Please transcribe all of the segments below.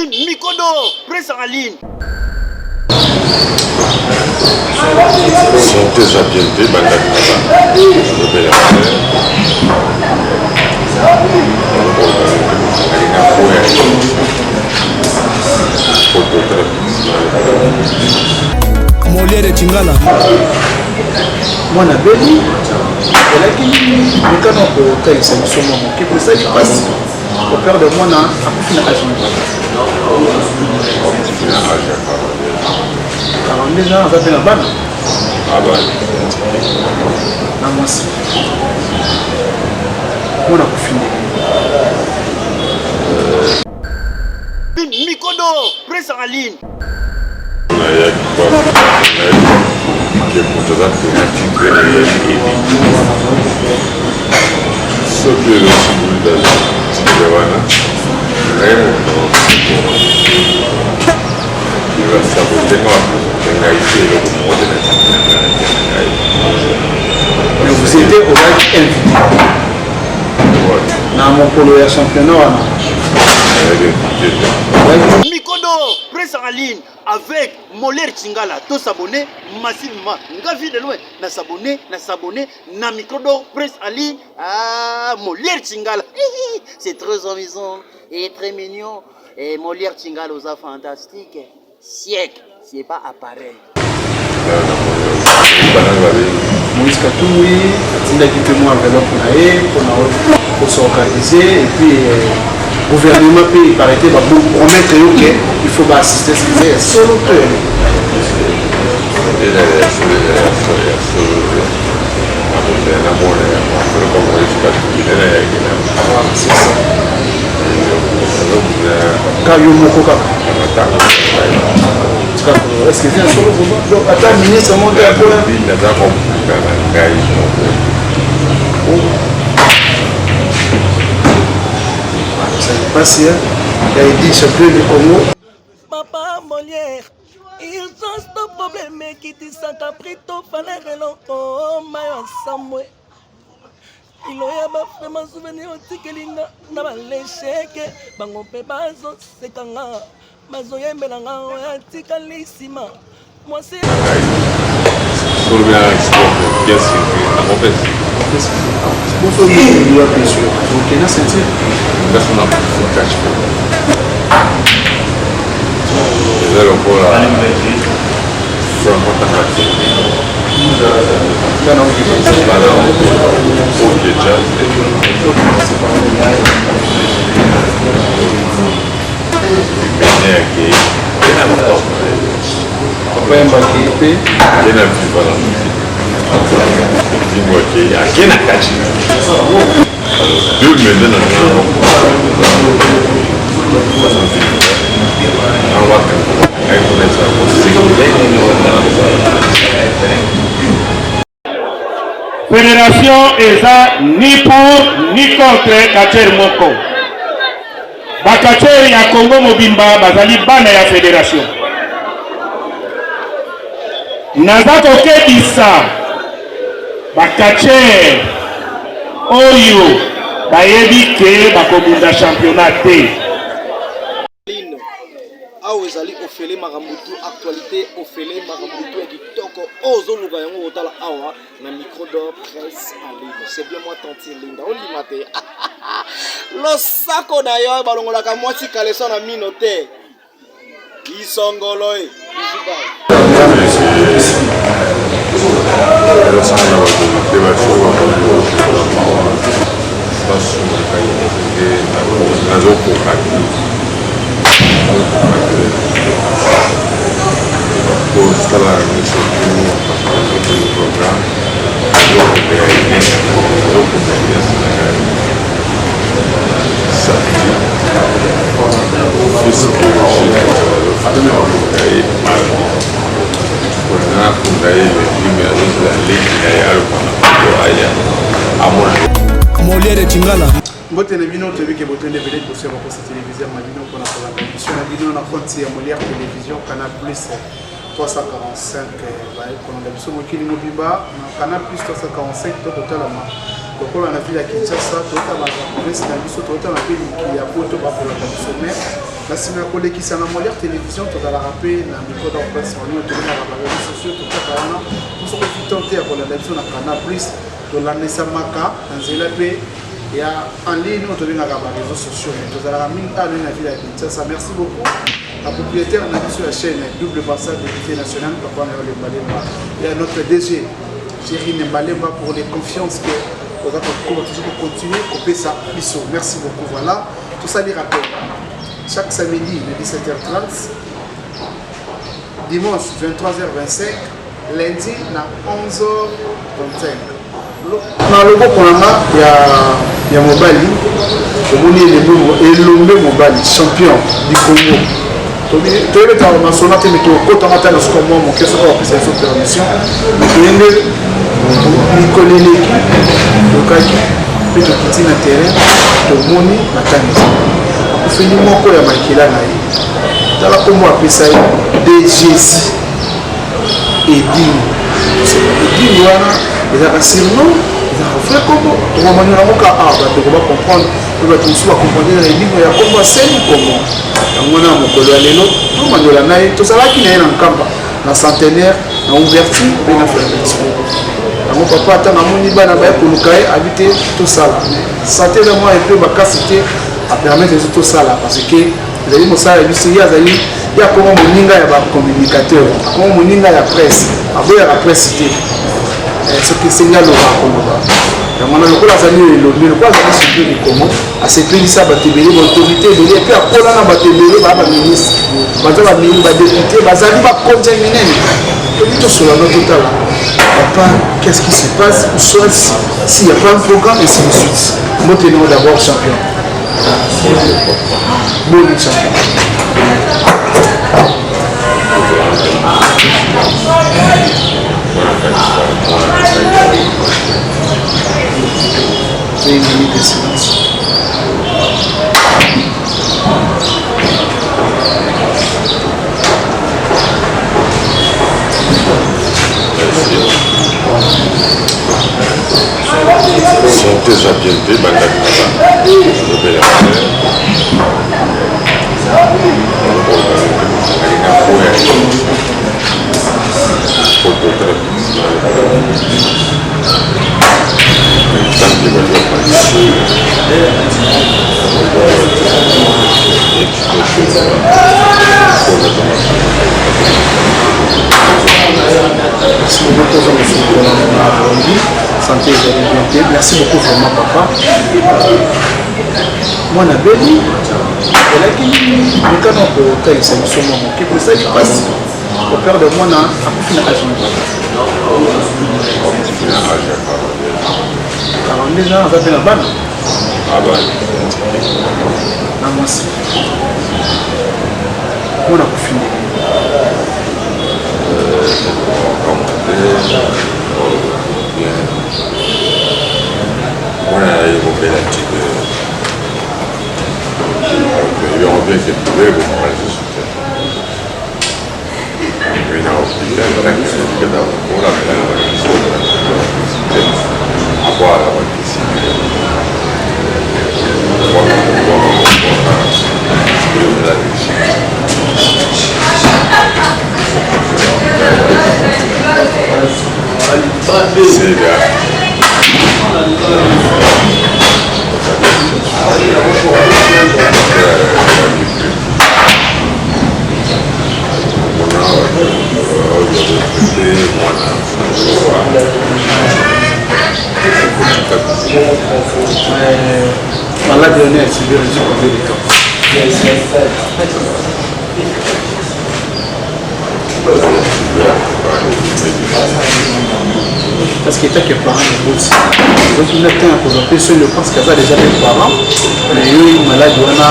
Mikodo, presse en ligne. Sont des habiletés, Molière Tingala. Moi, je suis au père de moi, Mikodo, presse en ligne. Vous étiez au bac invité. Dans mon polo championnat. Mikodo, presse en ligne avec Molière Tingala. Tous s'abonner massivement. Ngavi de loin. Na s'abonner, na Mikodo, presse en ligne. Ah, Molière Tingala. C'est très amusant et très mignon. Et Molière Tingala aux fantastique. Siècle, c'est pas appareil. Moïse Katoui, il a quitté moi pour s'organiser et puis le gouvernement peut paraître pour promettre qu'il faut assister à ce qui est solo. C'est ça. Est-ce que c'est un solo? Donc, attends, ministre, monte un peu là. Ça n'est pas si, il a dit champion du Congo. Papa Molière, ils ont ce problème qui dit ça qu'a pris tout fallait relongo, mayo ensemble. Il y a vraiment souvenir aussi que l'ina n'a pas l'échec, bango pe bazo sekanga, bazo yembelanga oyatika lissima. Moi c'est sur le bien sûr, Bonsoir, il y a bien sûr. Donc, il y a un sentier. Fédération eza ni pour ni contre Kacher Moko. Bakacher ya Congo Mobimba bazali bana ya fédération. Nazako kebisa Bakacher oyo bayebi ke bakobunda championnat te. Aou ezali ofele makambutu actualité ofele makambutu ya kitoko ozoluka yango otala awa na micro d'or presse en ligne. C'est bien moi tanti Linda olimate losako na yo balongolaka mwasi kaleso na mino te isongolo e Molière Tingala. Mbote na bino te que bote de belé pour se voir cette télévision ma bino pour la émission na bino na compte ya Molière télévision Canal Plus 345 pour la émission mokili mobimba na Canal Plus 345 to total ma donc on a vu la Kinshasa total la province na biso total na pays qui a poto ba pour la sommet la sina collègue qui sana Molière télévision total la rapper na micro de presse en ligne to na ba réseaux sociaux total wana pour se tenter pour la émission na Canal Plus to la nesamaka nzela pe et en ligne, nous avons les réseaux sociaux. Nous avons mis à la ville à Kinshasa. Merci beaucoup. La propriétaire, on a vu sur la chaîne Double Passage de l'unité nationale. Il y a notre DG, Thierry Nembalemba, pour les confiances que nous avons toujours continuer à couper ça. Merci beaucoup. Voilà. Tout ça, les rappels. Chaque samedi, de 17h30, dimanche, 23h25, lundi, à 11h25. Na logo konanga ya mobali omoni elombe mobali champion du Congo toyebe ta masona te meto kotanga ta na skomo mo keso ko pesa so permission toyende nikoleleki lokaki pe to kiti na terrain tomoni matanga akufini moko ya makila na ye tala komo apesa DGC Edine wana ezaka surnom ezaka vrai kombo tokomani yango ka bato koba comprendre pe bato mosusu bakomprendre na elimo ya kombo aseni kombo yango na mokolo ya lelo tomandola na ye tozalaki na ye na nkamba na centenaire na ouverture mpe na fermeture yango papa ata namoni bana baye koluka ye abi te tosala sante na mwa epe bakasi te apermettre ezo tosala parce que ezali mosala ya biso ye azali ye akoma moninga ya bacommunicateur akoma moninga ya presse aboyaka presse te soki esengi aloba akoloba yango na lokola azali oyo elombi lokola azali surtout likomo asepelisa bato ebele baautorité ebele epe akola na bato ebele baa baministre baza badepute bazali bakonza minene tomi tosolana totala papa qu'est-ce qui se passe ou soit s'il n'y a pas un programme et ainsi de suite motenons d'abord champion bon champion Une minute de silence. Santé Zabiente, santé merci beaucoup vraiment papa moi na beli elaki mekano kotalisa biso mwa moke posali mpasi opère de mwana akufi na age 42 ans aza mpe na bana na mwasi mwana akufi on a évoqué la petite européenne qui est trouvée pour parler de soutien. Mais dans l'hôpital, on a qui s'est dit que dans le cours, on a à boire la bonne piscine. C'est là. Malade honnête, c'est bien dit combien de temps. Parce qu'il y a des parents de bout. Donc il y a un peu seul, je pense qu'il y a déjà des parents. Mais il y a malade, on a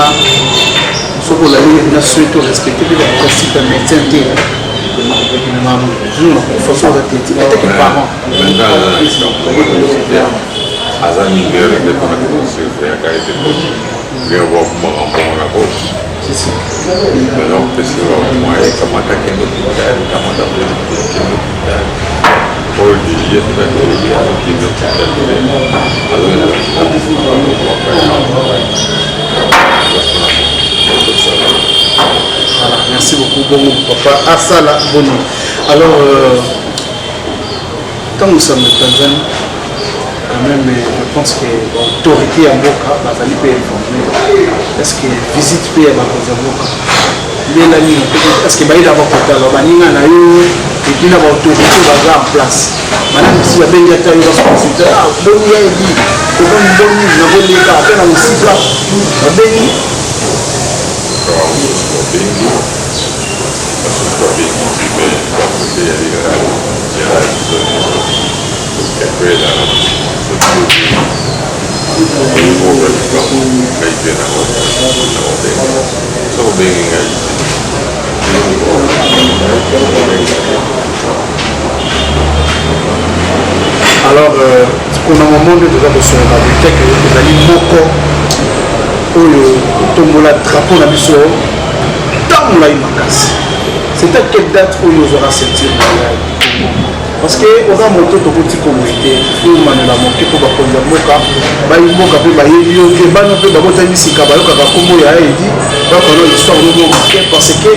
ce qu'on a souhaité respecter les principes de médecin. Nous, on a une façon d'attendre. Il y a des parents. Azani ndio ndio kwa sababu ya kaide ndio kwa mambo na boss alors pesi wa mwae kama takendo kitari kama dapo kitendo kitari all the years that we are kitendo kitari Voilà, merci beaucoup bon papa Asala Boni. Alors quand nous sommes en Tanzanie, quand même je pense que l'autorité à Mboka va aller informer. Est-ce que visite paye à Mboka? Est-ce que Baïda va porter alors Banina na yo et puis na autorité va en place. Madame si la benga ta yo responsabilité ah bon ya dit ko bon bon na bon les gars appelle en 6 ans. La bengi alors pour le moment nous devons recevoir la bibliothèque nous allons moko oyo tombola drapeau na biso tant la makasi. C'est à quelle date où nous aura sentir parce que on a monté tout petit communauté pour manuela monter pour ba konza moka ba imoka pe ba yeyo ke ba no pe ba bota misika ba yoka ka kombo ya edi ba kono l'histoire de mon parce que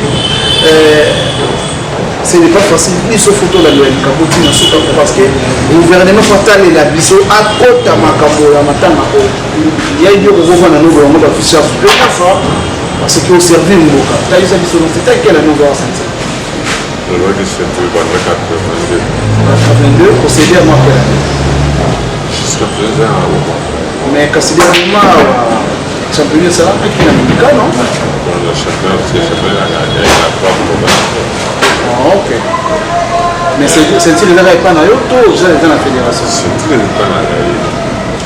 ce n'est pas facile ni ce photo la loi kaboti na soka parce que gouvernement fatal et la biso à kota makambo ya matanga ko ya yo ko vona no vraiment officiel parce que au servir mboka ta isa biso c'est à quelle année on va sentir le loi du centre de 82 procédé à moi jusqu'à présent mais quand c'est des moments championnat ça qui n'a pas non le championnat c'est championnat il a pas ah ok mais c'est il n'a pas na yo tout j'ai dans la fédération c'est pas na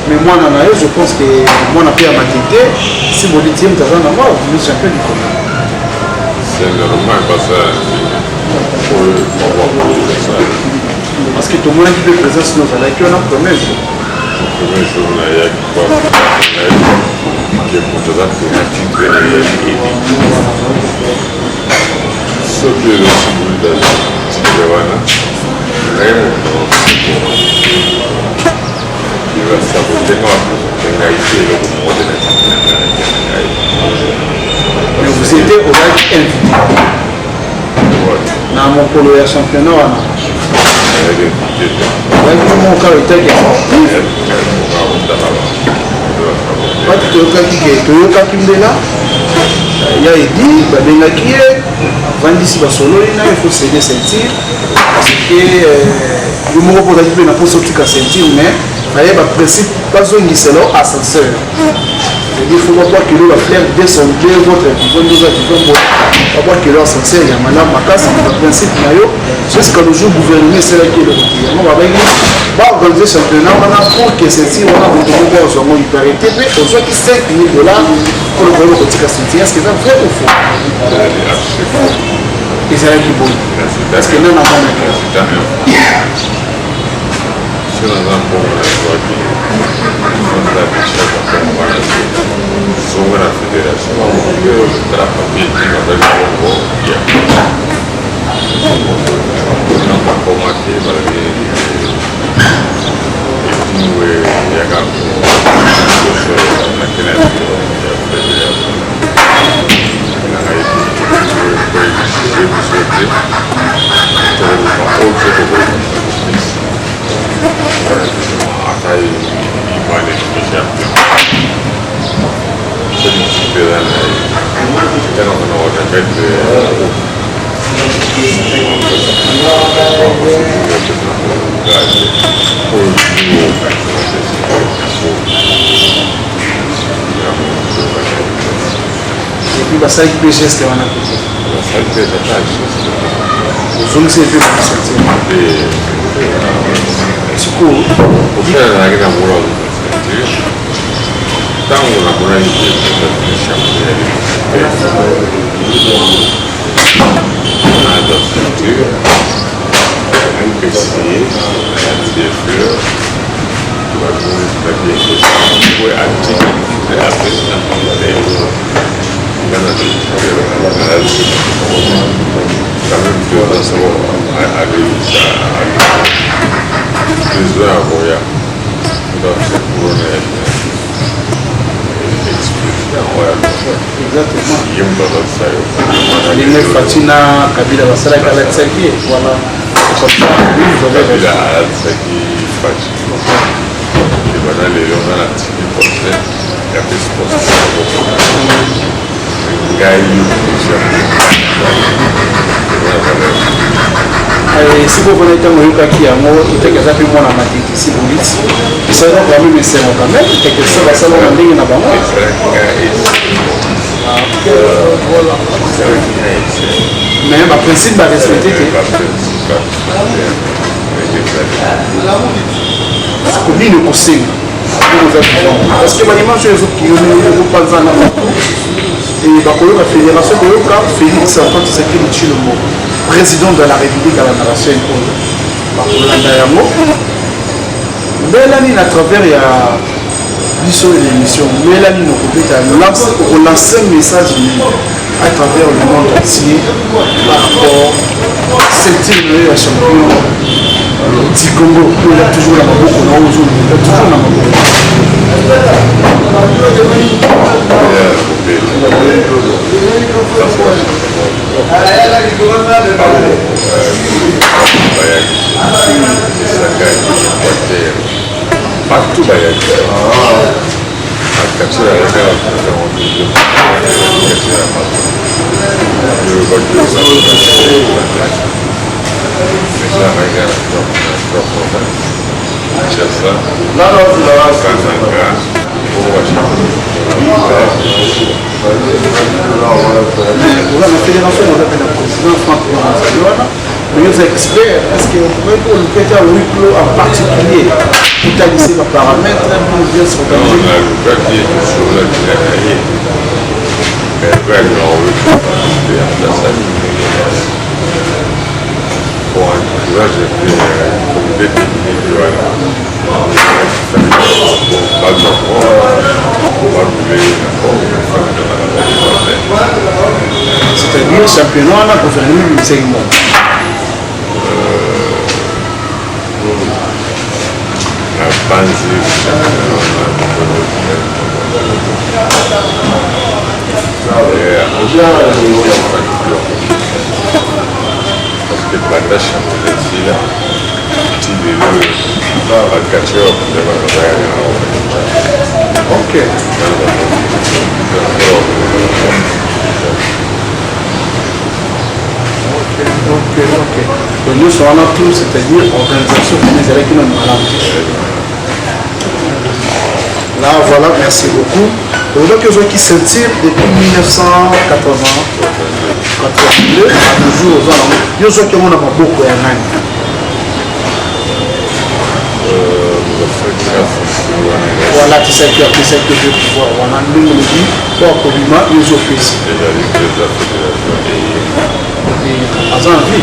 mais moi na yo je pense que moi na pas matité si vous dites que dans moi vous champion du monde c'est normal parce que parce que tout le monde qui peut présenter nos amis qui ont un premier jour na ya kwa ke kutoza kwa titre na ya soki le simboli da titre wana ngaimo iwa sabotenga wakutenga ite le kumode na titre mais vous étiez au live invité na mokolo ya championnat wana moka etaki pati toyokaki mbela ya edi babengaki ye vandisi basololi na il faut céder ceinture parce que yo moko mpo ozaki mpe na mposa otika ceinture mais baye baprincipe bazongiselo ascenseur il faut pas que l'eau va faire descendre votre vivant pas que l'eau ascenseur il y a madame makasi le principe nayo jusqu'à le jour gouvernement c'est là qui est le on va pas organiser championnat on a pour que ceci on a besoin de voir il paraît mais on soit qui $5 000 pour le gouvernement qui tika ceinture est-ce que c'est vrai ou faux et c'est là qui bon parce que non avant sur un rapport sobre la fédération de la famille qui m'appelle Congo non pas commenté par les puis basali mpe geste wana ozongisi mpe sikoyo osalaki na mola ntango namonaki na structure mpesiye nayati fleur bakomi Lingel Fatina Kabila Basara Kalatsaki, voilà. Comme ça, vous avez Kabila Alatsaki Fatima. Et voilà, les gens dans la petite procès, il y a des procès. si vous voulez être un qui a mot, il était déjà plus bon à ma tête ici, vous dites. C'est donc la même essai, quand même, quelque chose à ça, on a dit qu'il n'y a pas moi. Voilà. Mais ma principe va respecter. Parce que lui, le conseil. Parce que l'image des autres qui ont pas besoin et la fédération de Félix Antoine Tshisekedi Tshilombo, président de la République à la nation Mélanie à travers l'émission Mélanie nous lancer un message à travers le monde entier par rapport à cette champion du Congo. Il a toujours la maboko, il a toujours la maboko. Partout, la fédération de la présidence mais experts, est-ce que vous pouvez pour le péter au huis clos en particulier pour qualifier les paramètres pour bien se organiser? On a le papier sur la cahier. Mais avec la salle pour un là j'ai fait un comité technique pas de c'est-à-dire championnat on a gouvernement du segment. Parce que la tâche est là, ok. Donc nous sommes là tous, c'est-à-dire organisation qui nous là, voilà, merci beaucoup. Donc, il y a des gens qui se tirent depuis 1982 à toujours. Il y a des gens qui ont beaucoup de voilà, tu sais que je pouvoir. On a nous le dit, pour Kobima, ils ont fait ça. Et à Zanvi.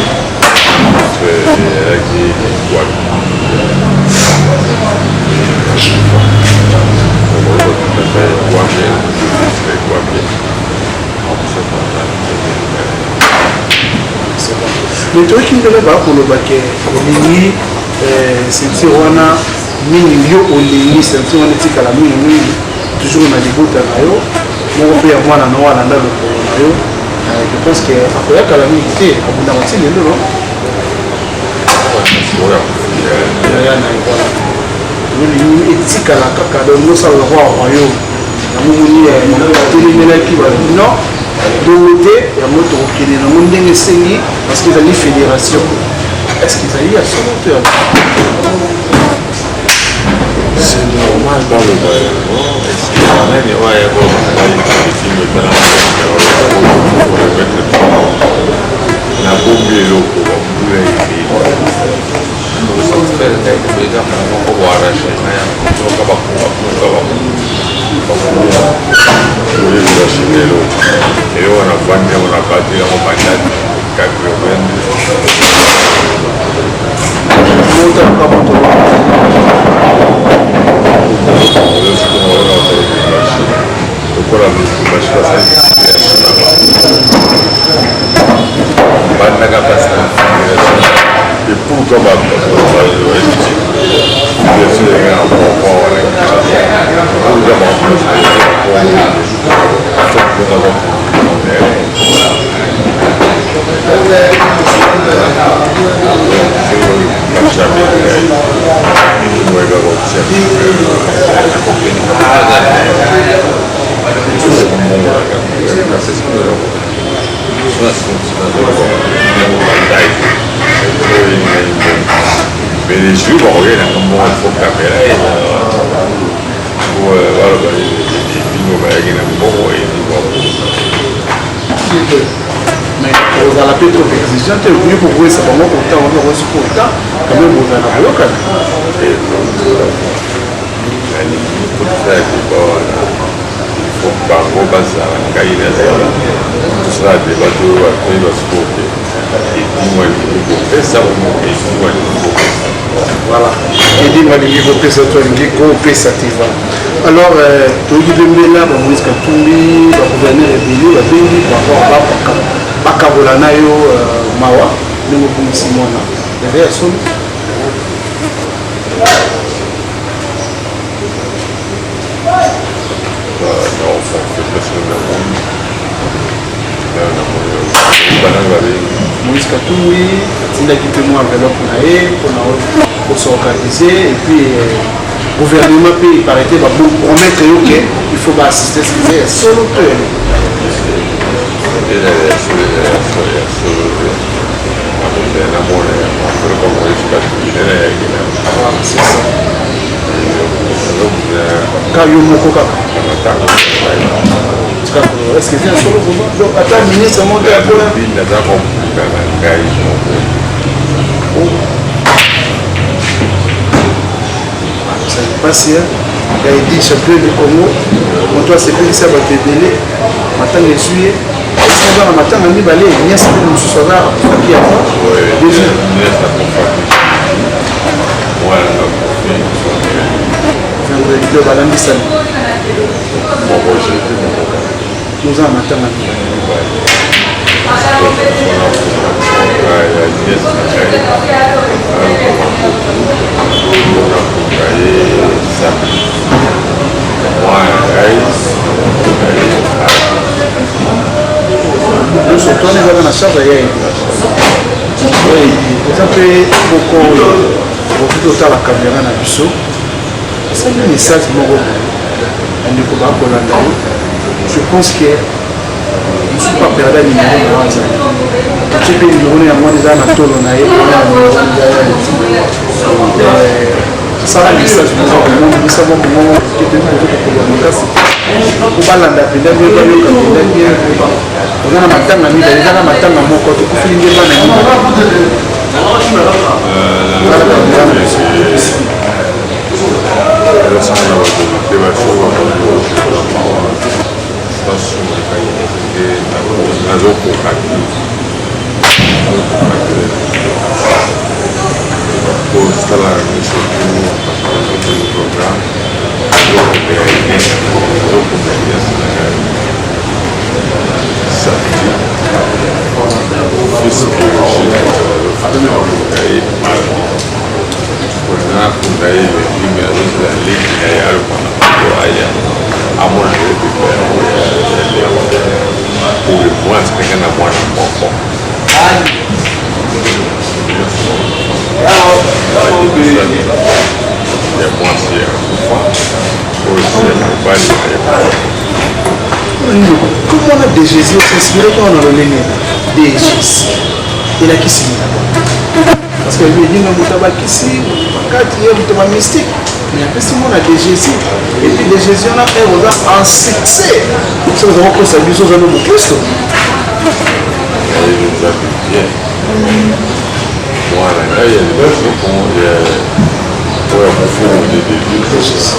Mais toi qui ne l'as pas pour le baquet, c'est Tirwana, Minio, Olingi, c'est Tirwana Tika la Mini, toujours on a des bouts à Nayo, mon père, moi, la Noa, la Nalo, je pense qu'après la calamité, à bout d'avancée, il est là, non? Etika la kaka de nous le roi royaume. Non, Dorothée, il y a moto qui est dans le monde parce qu'ils ont une fédération. Est-ce qu'ils ont eu à son hauteur? C'est normal dans le royaume. lokola bashi basali bandaka mpasi configuration et pourquoi mais les jeux vont regarder un moment il faut caméra et voilà les films avec un bon et mais vous allez peut-être trop exigeant et mieux pour vous c'est vraiment autant on aura ce pourtant quand même vous allez avoir quand même il faut pas gros bazar caïna tout ça des bateaux après il va se couper et dis-moi et ça et dis-moi voilà et dis-moi les niveau pesa toi les go pesa tiva alors togi bembela ba Moïse Katumbi ba gouverneur rebeli ba bengi ba ba bakabola nayo mawa ndenge komisi mwana derrière son non fait presque le monde Moïse Katumbi atindaki mpe mwa enveloppe na ye mpona s'organiser et puis gouvernement mpe iparete bapromettre yo ke il faut baassiste skize ya solo to ka yo moko kaka est-ce que c'est un solo vraiment donc ata ministre monte ya kola ça n'est pas si il a dit champion du Congo moto asepelisa bato ebele matanga ezwi ye esinga na matanga mibale nyasi mpe mosusu aza faki yango vendredi balambisani toza na matanga surtout ezaka na charge ya eza mpe moko okoki totala kamera na biso esali message moko ndeko bakolanda yo je pense que mosusu pa perda nimero na wanza totie mpe nimero na yango wana eza na tolo na ye sala message moko komonisa moko mongo ketekokokola makasi kobalanda mpenza mpe bayoka mpenza bien oza na matanga mibale eza na matanga moko tokufili nde bana Comment on a des Jésus inspiré quand on a le lien des Jésus et la kissi parce que lui dit non mutaba kissi quand il y a mutaba mystique mais après si on a des Jésus et puis des Jésus on a un succès ça nous avons posé des choses à nous Christ voilà là il y a des personnes qui ont des Jésus ça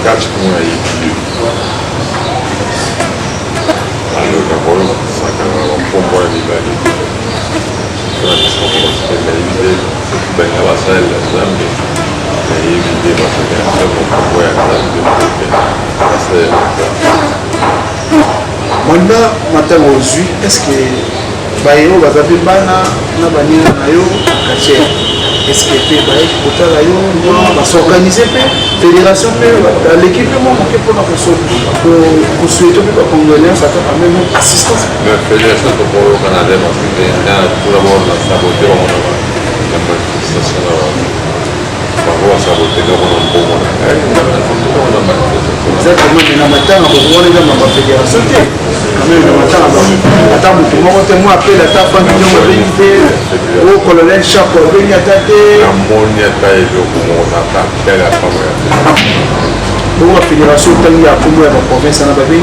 catch pour allora sacano un po' di belli però sono bene la sella zambi éviter la fédération pour pouvoir Manda matin aujourd'hui, est-ce que Bayo Bazabi Bana na banina na yo kache? Est-ce que pe Bayo kotala yo va s'organiser pe fédération pe l'équipe moi manqué pour la pour souhaiter que congolais ça quand même assistance. La fédération de polo canadien parce que tout d'abord la saboter la manifestation. Exactement, mais dans le temps, on est dans la fédération. Quand même, dans le temps, moi, appelle la table, au colonel Chapo, venu attaquer. Pour la fédération, il y a combien de provinces en Ababé?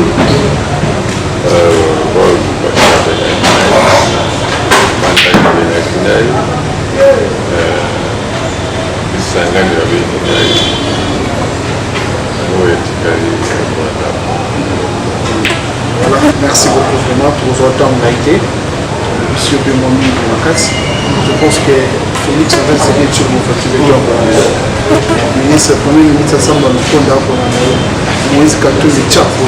Voilà, merci beaucoup vraiment pour votre engagement. Monsieur Bémomi Makas. Je pense que Félix va se dire sur mon fatigué. Le ministre, le premier ministre, ça va nous prendre pour Moïse Katou et Tchapo.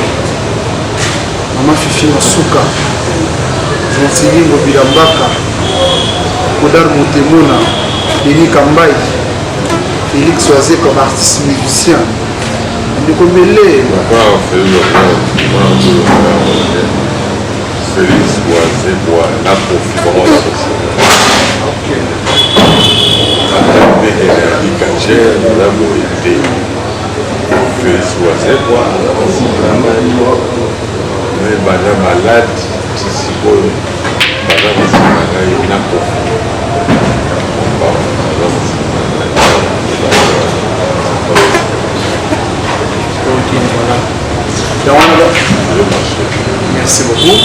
Maman Fifi Masuka. Jean-Sylvain Mobilambaka. Kodar Montemona. Denis Kambaï. Félix Oazé comme artiste musicien. De Kombélé. Félix Oazé pour la profit pour la société. La mobilité. Félix Oazé pour la malade. Si vous avez merci beaucoup.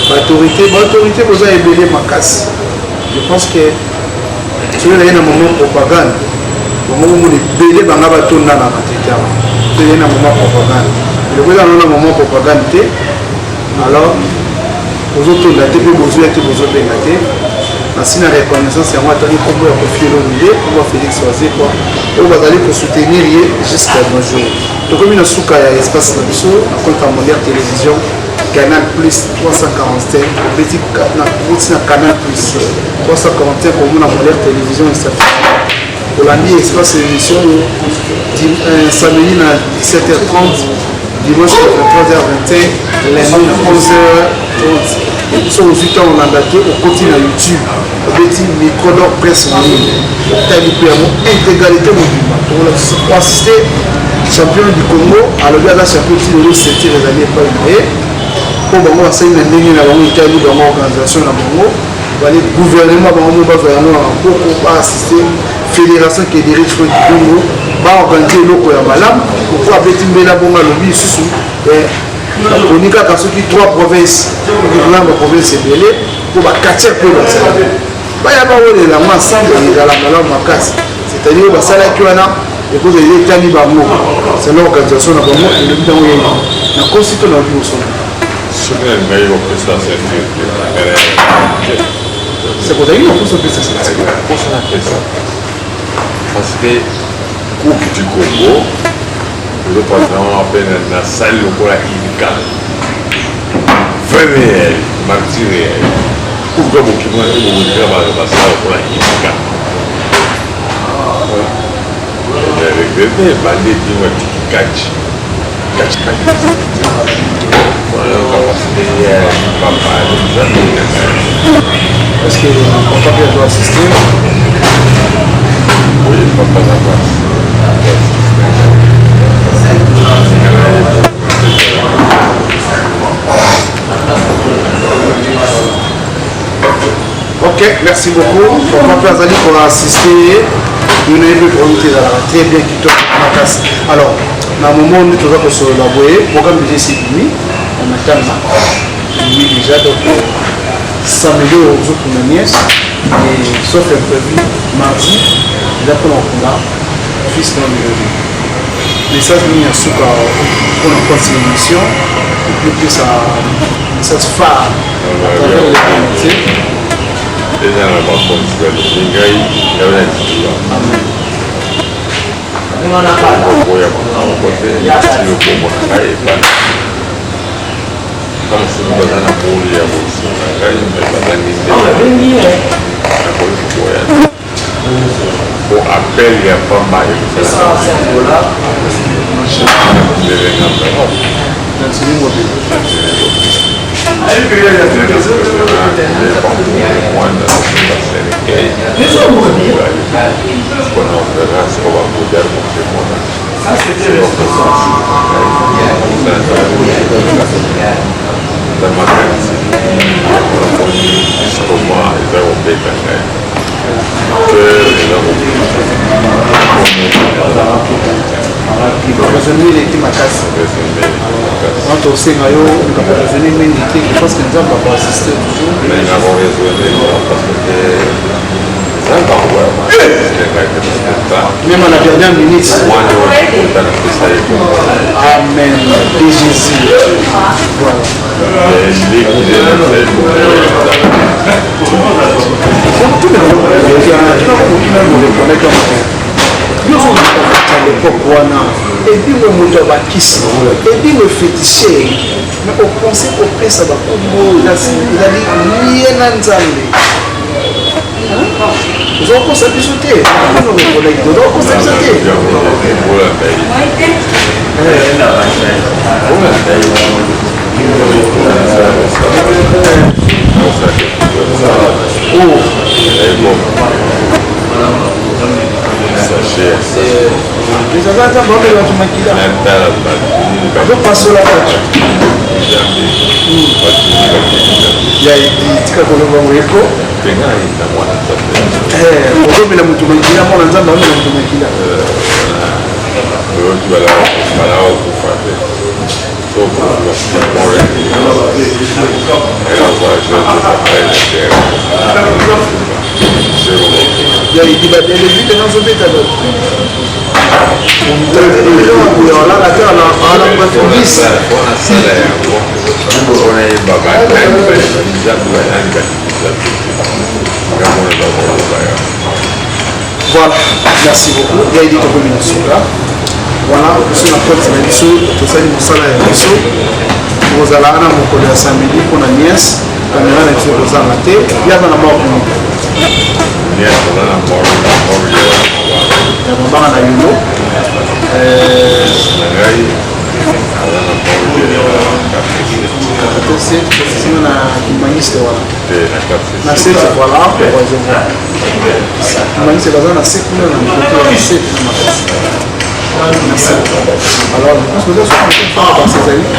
L'autorité vous a ébélé ma casse. Je pense que tu veux un moment de propagande. Au moment où les bélés vont avoir tout dans la matériel. Tu veux un moment de propagande. Le vous avez un moment de propagande. Alors, vous autres, la TP, vous avez été. Ainsi, la reconnaissance, c'est moi, attendez, comment on fait l'idée, comment Félix Oazé, quoi. Et on va aller pour soutenir jusqu'à nos jours. Donc, comme il y a un souk à l'espace de l'Abisso, on compte en mondial télévision, Canal Plus 345, petit Canal Plus 345, comme on a mondial télévision, pour la nuit, espace émission, samedi à 17h30, dimanche à 23h25, lundi à 11h30. Sur 8 ans, on a daté, on continue à YouTube. On dit micro-dor presse en ligne. Intégralité mouvement. Pour assister champion du Congo, alors il y a la champion qui nous sentit les années pas une. Pour moi, c'est une ligne dans l'organisation dans le Congo. Le gouvernement va faire pour assister fédération qui dirige le Congo, va organiser le Koyamalam pour pouvoir bêtir la bombe à l'objet sous. On y a trois provinces, la province est belée pour la quartier pour la salle. Il y a pas de la ensemble de la malade ma casse. C'est-à-dire que ça là qui est là, et que les États-Unis c'est l'organisation de la et le temps où il y a la constitution de la vie au sol. C'est pour ça qu'il faut se faire ça. Parce que Coupe du Congo, le patron appelle la salle pour la Inca. Vrai réel, martyr réel. Pourquoi vous qui m'avez dit que la salle pour la Inca? Avec le bébé, bandé dit moi tu catch. Voilà, capacité papa, est-ce que papa doit assister? Oui, papa n'a pas. Ok, merci beaucoup. Papa Azali pour assister. Nous avons présenté très bien qui tourne ma casse. Alors, dans le moment où nous avons sur la voie, programme de GCPMI, on attend lui déjà, donc samedi aux autres manières, et sauf imprévu, mardi, là pour l'enfant, fils dans le message mis en sous pour la prochaine émission, et puis ça se fait à travers les communautés. okoya makambo te neti okombo na ngai ebana kama soki baza na moli ya kosunga ngai me bazangi nde nakoki koboya po appel ya pamba ekosalaka ndelenga mbao Quando verrà si va a poter da matanza scoma e da un beta Raisonner était ma casse. Quand on sait que je peux raisonner, mais je pense que nous avons pas assisté toujours. Mais nous avons raisonné parce que même à la dernière minute. Amen. De Jésus. Voilà. À l'époque, et puis le moto bakisi, et puis le féticheur, mais au conseil au près ça va comme il a dit rien à nzambe. Vous avez pensé à pichoter, vous avez pensé à pichoter. Les agents vont me le maquiller. Je passe la tâche. Il y a dit que vous l'avez vu. Aujourd'hui, la moutoumaki, la monanza, la moutoumaki. Il y a dit que les vies de nos hôpitaux. Voilà, merci beaucoup. Il y a dit que voilà, sur la porte de l'issue, tout ça, nous sommes à l'issue. Vous allez à mon collègue samedi pour la nièce, la caméra est sur la maté, il y a dans la mort. Il y a dans la mort, il y a dans la yuno. C'est une humaniste, voilà. C'est voilà, humaniste, c'est dans la sécurité, alors, je pense que vous êtes dans ces années.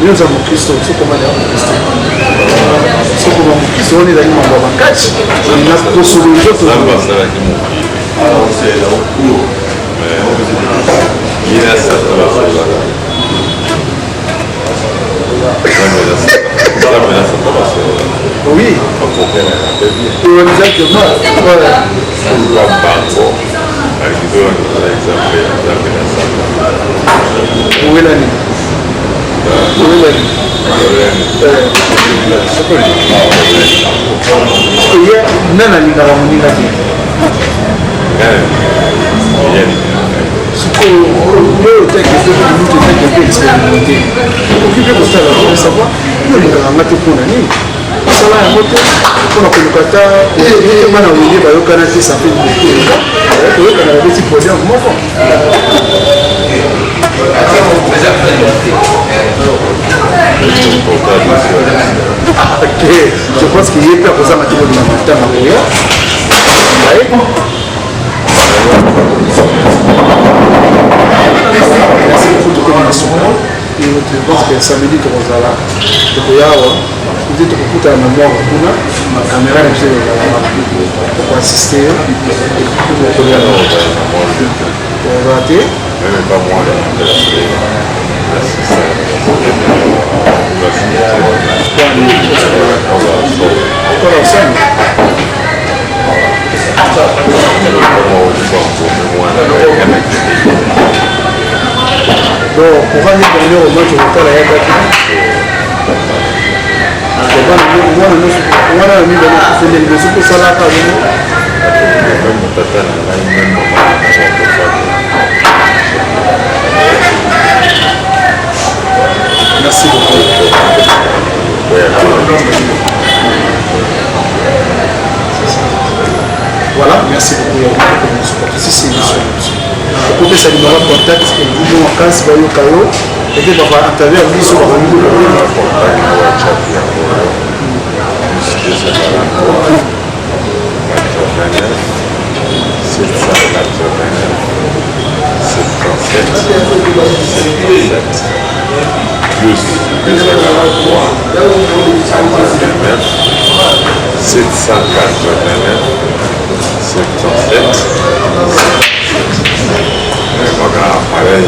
Nous avons Christ, c'est comment dire Christ. C'est comment Christ, on est dans une mambo bakati. On a pour sur les autres. Oui. Exactement. owelani ye nana alingaka moninga te sikoyo otekete expérimenté okoki mpe kosala po savoir yo olingaka nga te mpona nini osala yango te mpona koluka ta bana wele bayokana te sape koyokana babeti podium moko je pense qu'il y a peur kozanga te kolima matanga koya merci beaucoup tokomi na songo je pense que samedi tokozala tokoyawa nde tokokutana na moko kuna makamera na biso ezalaka tokoasiste tokozala te kola osani donc ovandi dernier au match okotala yakaki wana na mibale okufendeli mais soki osalaka merci voilà, merci beaucoup de nous supporter. Si c'est une émission. Pour que ça nous rende contact, et vous, en casse, vous voyez, et puis, on va intervenir à l'issue de la plus 789 77 maka appareil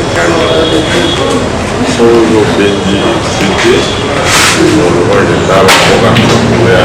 solo bendi cité noloba gendala mboka koya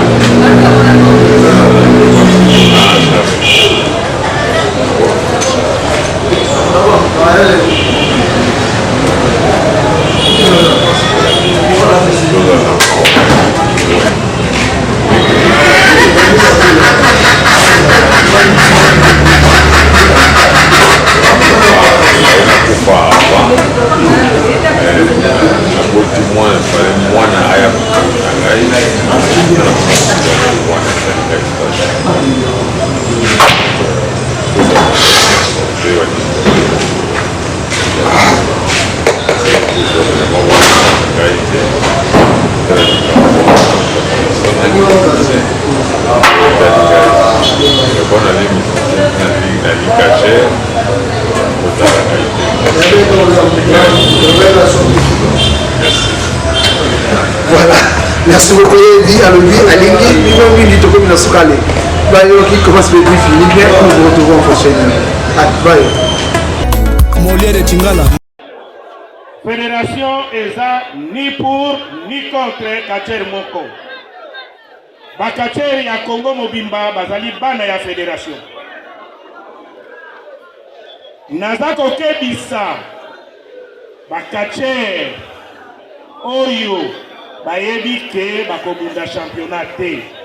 Voilà, merci beaucoup. Dit à l'objet, à l'ingé, il va venir de comme la soukale. Qui commence le défi, nous vous retrouvons en prochaine. Bye. Molière et Tingala. Fédération eza ni pour ni contre Kacher Moko. Bakacher ya Congo Mobimba bazali bana ya fédération. Nazako kebisa Bakacher Oyo bayebi ke bakobunda championnat te.